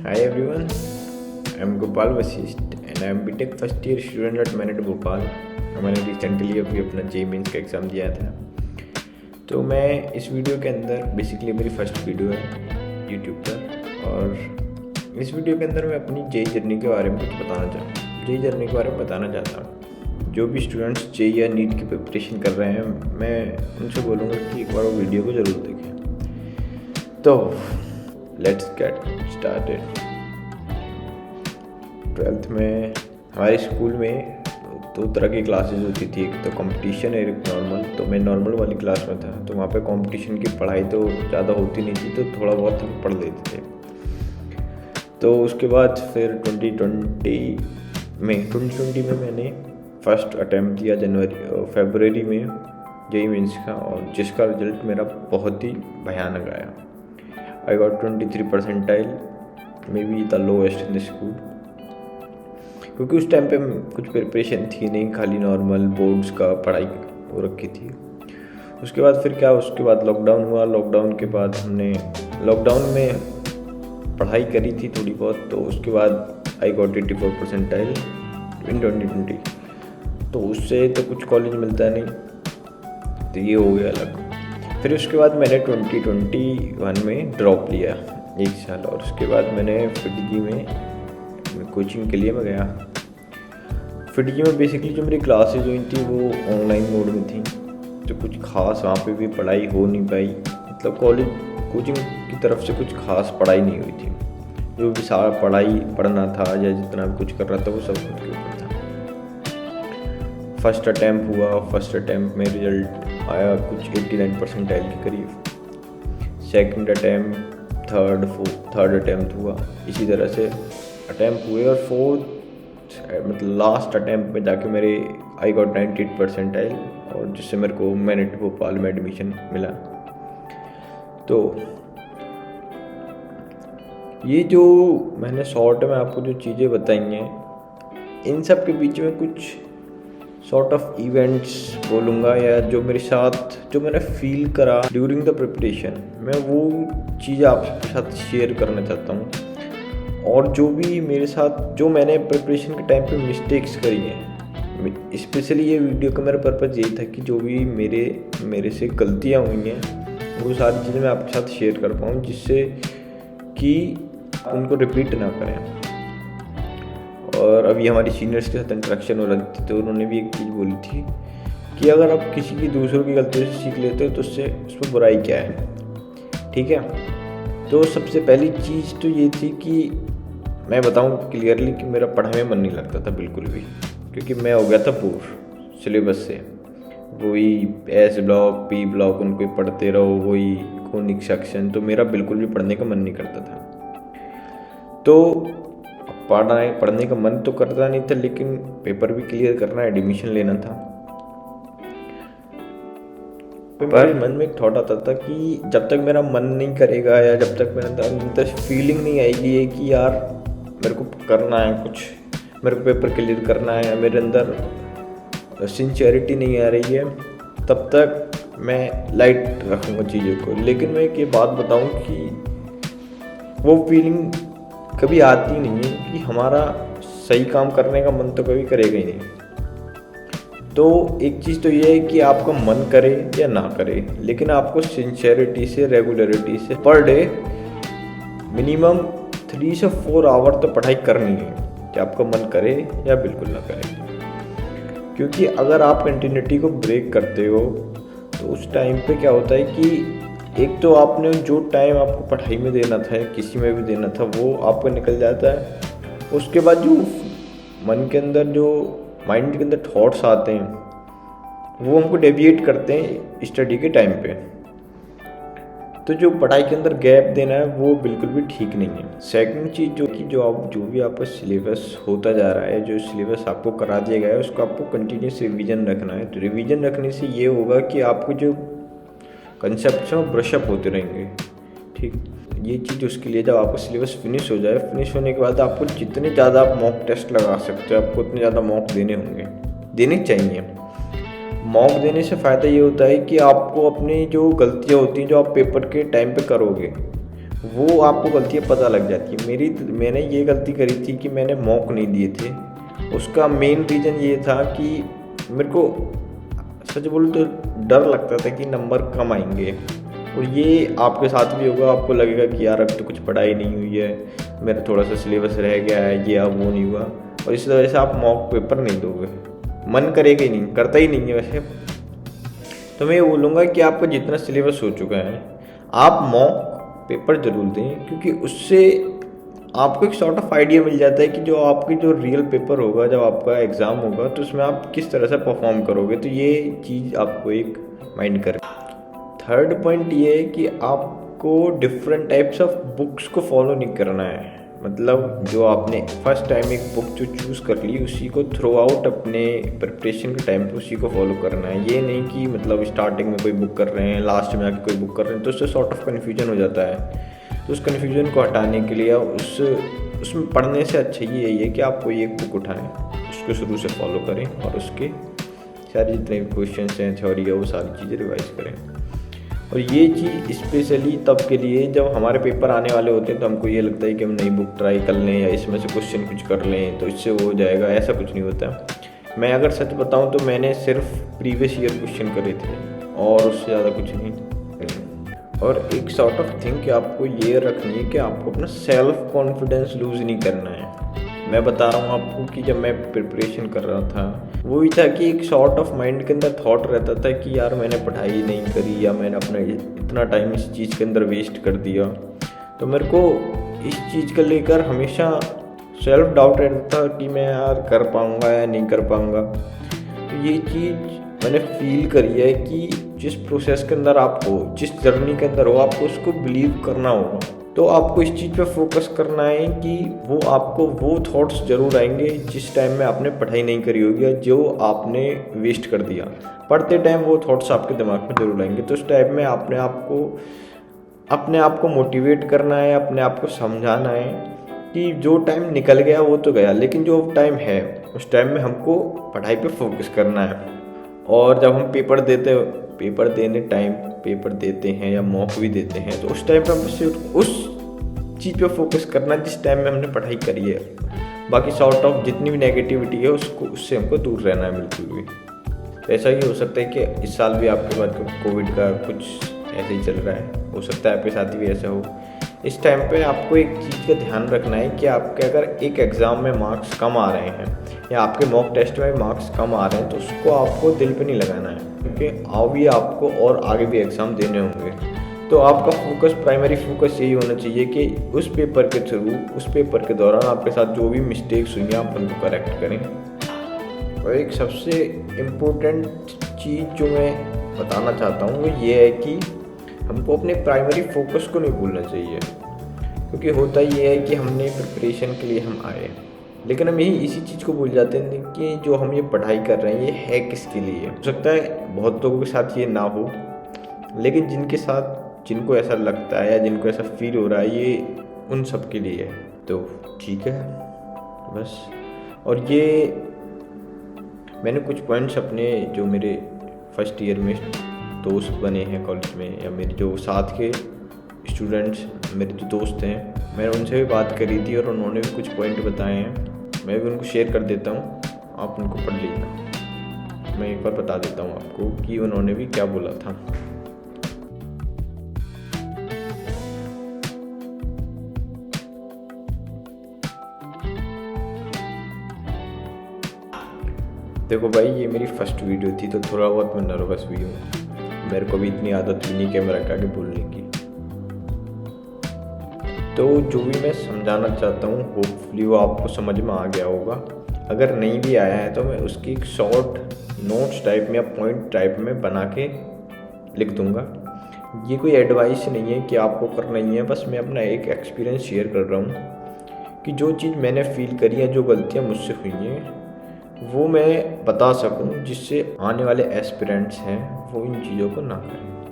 Hi everyone, I am Gopal Vasist and I am BTech first year student at MANET Bhopal. मैंने recently अभी अपना जे mains का exam दिया था। तो मैं इस वीडियो के अंदर बेसिकली मेरी फर्स्ट वीडियो है यूट्यूब पर, और इस वीडियो के अंदर मैं अपनी जे जर्नी के बारे में कुछ बताना चाहता हूँ। जो भी स्टूडेंट्स जे या नीट की प्रिपरेशन कर रहे हैं, मैं उनसे बोलूँगा कि एक बार वो वीडियो को ज़रूर देखें। तो लेट्स गेट स्टार्टेड। 12th में हमारे स्कूल में दो तरह की क्लासेस होती थी, एक तो कंपटीशन और एक नॉर्मल। तो मैं नॉर्मल वाली क्लास में था, तो वहाँ पे कंपटीशन की पढ़ाई तो ज़्यादा होती नहीं थी, तो थोड़ा बहुत हम पढ़ लेते थे। तो उसके बाद फिर 2020 में मैंने फर्स्ट अटैम्प्ट दिया फरवरी में जे मेंस का, और जिसका रिजल्ट मेरा बहुत ही भयानक आया। I got 23 percentile, may be the lowest in the school, क्योंकि उस टाइम पे कुछ प्रिपरेशन थी नहीं, खाली नॉर्मल बोर्ड्स का पढ़ाई हो रखी थी। उसके बाद लॉकडाउन हुआ। लॉकडाउन के बाद हमने लॉकडाउन में पढ़ाई करी थी थोड़ी बहुत। तो उसके बाद आई गॉट 84 परसेंटाइल इन 2020। तो उससे तो कुछ कॉलेज मिलता नहीं, तो ये हो गया अलग। फिर उसके बाद मैंने 2021 में ड्रॉप लिया 1 साल, और उसके बाद मैंने FIITJEE में कोचिंग के लिए मैं गया। FIITJEE में बेसिकली जो मेरी क्लासेज हुई थी वो ऑनलाइन मोड में थी, तो कुछ खास वहाँ पे भी पढ़ाई हो नहीं पाई। मतलब कॉलेज कोचिंग की तरफ से कुछ खास पढ़ाई नहीं हुई थी। जो भी सारा पढ़ना था या जितना भी कुछ कर रहा था वो सब खुद के ऊपर था। फर्स्ट अटैम्प्ट में रिजल्ट आया कुछ 89 परसेंटाइल के करीब। सेकंड अटैम्प्ट, थर्ड अटैम्प्ट हुआ, इसी तरह से अटैम्प्ट हुए, और फोर्थ मतलब लास्ट अटैम्प्ट में जाके मेरे आई गॉट 98 परसेंटाइल, और जिससे मेरे को मैनेट भोपाल में एडमिशन मिला। तो ये जो मैंने शॉर्ट में आपको जो चीज़ें बताई हैं, इन सब के बीच में कुछ सॉर्ट ऑफ इवेंट्स बोलूँगा, या जो मेरे साथ जो मैंने फील करा ड्यूरिंग द प्रिपरेशन, मैं वो चीज़ आपके साथ शेयर करना चाहता हूँ। और जो भी मेरे साथ जो मैंने प्रिपरेशन के टाइम पे मिस्टेक्स करी हैं, स्पेशली ये वीडियो का मेरा पर्पज़ यही था कि जो भी मेरे से गलतियाँ हुई हैं वो सारी चीज़ें मैं आपके साथ शेयर कर पाऊँ, जिससे कि आप उनको रिपीट ना करें। और अभी हमारी सीनियर्स के साथ इंटरेक्शन हो रही थी, तो उन्होंने भी एक चीज़ बोली थी कि अगर आप किसी की दूसरों की गलतियों से सीख लेते हो तो उसमें बुराई क्या है। ठीक है, तो सबसे पहली चीज़ तो ये थी कि मैं बताऊं क्लियरली कि मेरा पढ़ाई में मन नहीं लगता था बिल्कुल भी, क्योंकि मैं हो गया था बोर सिलेबस से। वही S ब्लॉक P ब्लॉक उनको ही पढ़ते रहो, वही कोनिक सेक्शन, तो मेरा बिल्कुल भी पढ़ने का मन नहीं करता था। तो पढ़ने का मन तो करता नहीं था, लेकिन पेपर भी क्लियर करना, एडमिशन लेना था। पर मन में एक थॉट आता था कि जब तक मेरा मन नहीं करेगा, या जब तक मेरे अंदर फीलिंग नहीं आएगी कि यार मेरे को करना है कुछ, मेरे को पेपर क्लियर करना है, या मेरे अंदर सिंसियरिटी नहीं आ रही है, तब तक मैं लाइट रखूँगा चीज़ों को। लेकिन मैं एक ये बात बताऊँ कि वो फीलिंग कभी आती नहीं है कि हमारा सही काम करने का मन तो कभी करेगा ही नहीं। तो एक चीज़ तो ये है कि आपका मन करे या ना करे, लेकिन आपको सिंसियरिटी से, रेगुलरिटी से पर डे मिनिमम 3 से 4 आवर तो पढ़ाई करनी है, कि आपका मन करे या बिल्कुल ना करे। क्योंकि अगर आप कंटिन्यूटी को ब्रेक करते हो तो उस टाइम पे क्या होता है कि एक तो आपने जो टाइम आपको पढ़ाई में देना था या किसी में भी देना था वो आपका निकल जाता है। उसके बाद जो मन के अंदर, जो माइंड के अंदर थॉट्स आते हैं, वो हमको डेविएट करते हैं स्टडी के टाइम पे। तो जो पढ़ाई के अंदर गैप देना है वो बिल्कुल भी ठीक नहीं है। सेकंड चीज़ जो भी आपका सिलेबस होता जा रहा है, जो सिलेबस आपको करा दिया गया है, उसको आपको कंटिन्यूस रिवीजन रखना है। तो रिवीजन रखने से ये होगा कि आपको जो कंसेप्ट हैं वो ब्रशअप होते रहेंगे। ठीक, ये चीज़ उसके लिए जब आपका सिलेबस फिनिश हो जाए, फिनिश होने के बाद आपको जितने ज़्यादा आप मॉक टेस्ट लगा सकते हो, आपको उतने ज़्यादा मॉक देने चाहिए। मॉक देने से फ़ायदा ये होता है कि आपको अपनी जो गलतियाँ होती हैं, जो आप पेपर के टाइम पे करोगे, वो आपको गलतियाँ पता लग जाती है। मैंने ये गलती करी थी कि मैंने मॉक नहीं दिए थे। उसका मेन रीज़न ये था कि मेरे को सच बोलूँ तो डर लगता था कि नंबर कम आएंगे, और ये आपके साथ भी होगा। आपको लगेगा कि यार अब तो कुछ पढ़ाई नहीं हुई है, मेरा थोड़ा सा सिलेबस रह गया है, ये अब वो नहीं हुआ, और इस वजह से आप मॉक पेपर नहीं दोगे। मन करेगा ही नहीं, करता ही नहीं है वैसे। तो मैं ये बोलूँगा कि आपका जितना सिलेबस हो चुका है आप मॉक पेपर जरूर दें, क्योंकि उससे आपको एक सॉर्ट ऑफ आइडिया मिल जाता है कि जो आपकी जो रियल पेपर होगा, जब आपका एग्ज़ाम होगा, तो उसमें आप किस तरह से परफॉर्म करोगे। तो ये चीज़ आपको एक माइंड कर। थर्ड पॉइंट ये है कि आपको डिफरेंट टाइप्स ऑफ बुक्स को फॉलो नहीं करना है। मतलब जो आपने फर्स्ट टाइम एक बुक जो चूज़ कर ली, उसी को थ्रू आउट अपने प्रिपरेशन के टाइम पे उसी को फॉलो करना है। ये नहीं कि मतलब स्टार्टिंग में कोई बुक कर रहे हैं, लास्ट में आके कोई बुक कर रहे हैं, तो उससे सॉर्ट ऑफ कन्फ्यूजन हो जाता है। तो उस कन्फ्यूजन को हटाने के लिए उसमें पढ़ने से अच्छा ही यही है कि आप कोई एक बुक उठाएं, उसको शुरू से फॉलो करें, और उसके सारे जितने भी क्वेश्चन हैं, थ्योरी है, वो सारी चीज़ें रिवाइज करें। और ये चीज़ स्पेशली तब के लिए जब हमारे पेपर आने वाले होते हैं, तो हमको ये लगता है कि हम नई बुक ट्राई कर लें या इसमें से क्वेश्चन कुछ कर लें तो इससे वो हो जाएगा। ऐसा कुछ नहीं होता। मैं अगर सच बताऊं तो मैंने सिर्फ प्रीवियस ईयर क्वेश्चन करे थे और उससे ज़्यादा कुछ नहीं। और एक सॉर्ट ऑफ थिंग कि आपको ये रखनी है कि आपको अपना सेल्फ कॉन्फिडेंस लूज़ नहीं करना है। मैं बता रहा हूँ आपको कि जब मैं प्रिपरेशन कर रहा था, वो ही था कि एक सॉर्ट ऑफ माइंड के अंदर थॉट रहता था कि यार मैंने पढ़ाई नहीं करी, या मैंने अपना इतना टाइम इस चीज़ के अंदर वेस्ट कर दिया। तो मेरे को इस चीज़ को लेकर हमेशा सेल्फ डाउट रहता था कि मैं यार कर पाऊँगा या नहीं कर पाऊँगा। तो ये चीज़ मैंने फील करी है कि जिस प्रोसेस के अंदर आप हो, जिस जर्नी के अंदर हो, आपको उसको बिलीव करना होगा। तो आपको इस चीज़ पे फोकस करना है कि वो आपको वो थॉट्स ज़रूर आएंगे जिस टाइम में आपने पढ़ाई नहीं करी होगी या जो आपने वेस्ट कर दिया। पढ़ते टाइम वो थॉट्स आपके दिमाग में ज़रूर आएंगे। तो उस टाइम में अपने आप को मोटिवेट करना है, अपने आप को समझाना है कि जो टाइम निकल गया वो तो गया, लेकिन जो टाइम है उस टाइम में हमको पढ़ाई पे फोकस करना है। और जब हम पेपर देते हैं या मॉक भी देते हैं, तो उस टाइम पे हम सिर्फ उस चीज़ पे फोकस करना जिस टाइम में हमने पढ़ाई करी है। बाकी सॉर्ट ऑफ जितनी भी नेगेटिविटी है उससे हमको दूर रहना है बिल्कुल भी। ऐसा ही हो सकता है कि इस साल भी आपके बाद कोविड का कुछ ऐसे ही चल रहा है, हो सकता है आपके साथ भी ऐसा हो। इस टाइम पे आपको एक चीज़ का ध्यान रखना है कि आपके अगर एक एग्ज़ाम में मार्क्स कम आ रहे हैं या आपके मॉक टेस्ट में मार्क्स कम आ रहे हैं, तो उसको आपको दिल पे नहीं लगाना है, क्योंकि अभी आपको और आगे भी एग्ज़ाम देने होंगे। तो आपका फोकस, प्राइमरी फोकस यही होना चाहिए कि उस पेपर के थ्रू, उस पेपर के दौरान आपके साथ जो भी मिस्टेक्स हुई हैं आप उनको करेक्ट करें। और एक सबसे इम्पोर्टेंट चीज़ जो मैं बताना चाहता हूँ वो ये है कि हमको अपने प्राइमरी फोकस को नहीं भूलना चाहिए। क्योंकि होता ये है कि हमने प्रिपरेशन के लिए हम आए, लेकिन हम यही इसी चीज़ को भूल जाते हैं कि जो हम ये पढ़ाई कर रहे हैं ये है किसके लिए। हो सकता है बहुत लोगों के साथ ये ना हो, लेकिन जिनको ऐसा लगता है या जिनको ऐसा फील हो रहा है, ये उन सब के लिए है। तो ठीक है बस। और ये मैंने कुछ पॉइंट्स अपने जो मेरे फर्स्ट ईयर में दोस्त बने हैं कॉलेज में, या मेरे जो साथ के स्टूडेंट्स, मेरे जो दोस्त हैं, मैंने उनसे भी बात करी थी और उन्होंने भी कुछ पॉइंट बताए हैं। मैं भी उनको शेयर कर देता हूँ, आप उनको पढ़ लेना। मैं एक बार बता देता हूँ आपको कि उन्होंने भी क्या बोला था। देखो भाई, ये मेरी फर्स्ट वीडियो थी तो थोड़ा बहुत मैं नर्वस भी हूँ। मेरे को भी इतनी आदत भी नहीं कैमरा के आगे बोलने की। तो जो भी मैं समझाना चाहता हूँ होपफुली वो आपको समझ में आ गया होगा। अगर नहीं भी आया है तो मैं उसकी एक शॉर्ट नोट्स टाइप में या पॉइंट टाइप में बना के लिख दूँगा। ये कोई एडवाइस नहीं है कि आपको करना ही है, बस मैं अपना एक एक्सपीरियंस शेयर कर रहा हूँ कि जो चीज़ मैंने फील करी है, जो गलतियाँ मुझसे हुई हैं, वो मैं बता सकूं, जिससे आने वाले एस्पिरेंट्स हैं वो इन चीज़ों को ना करें।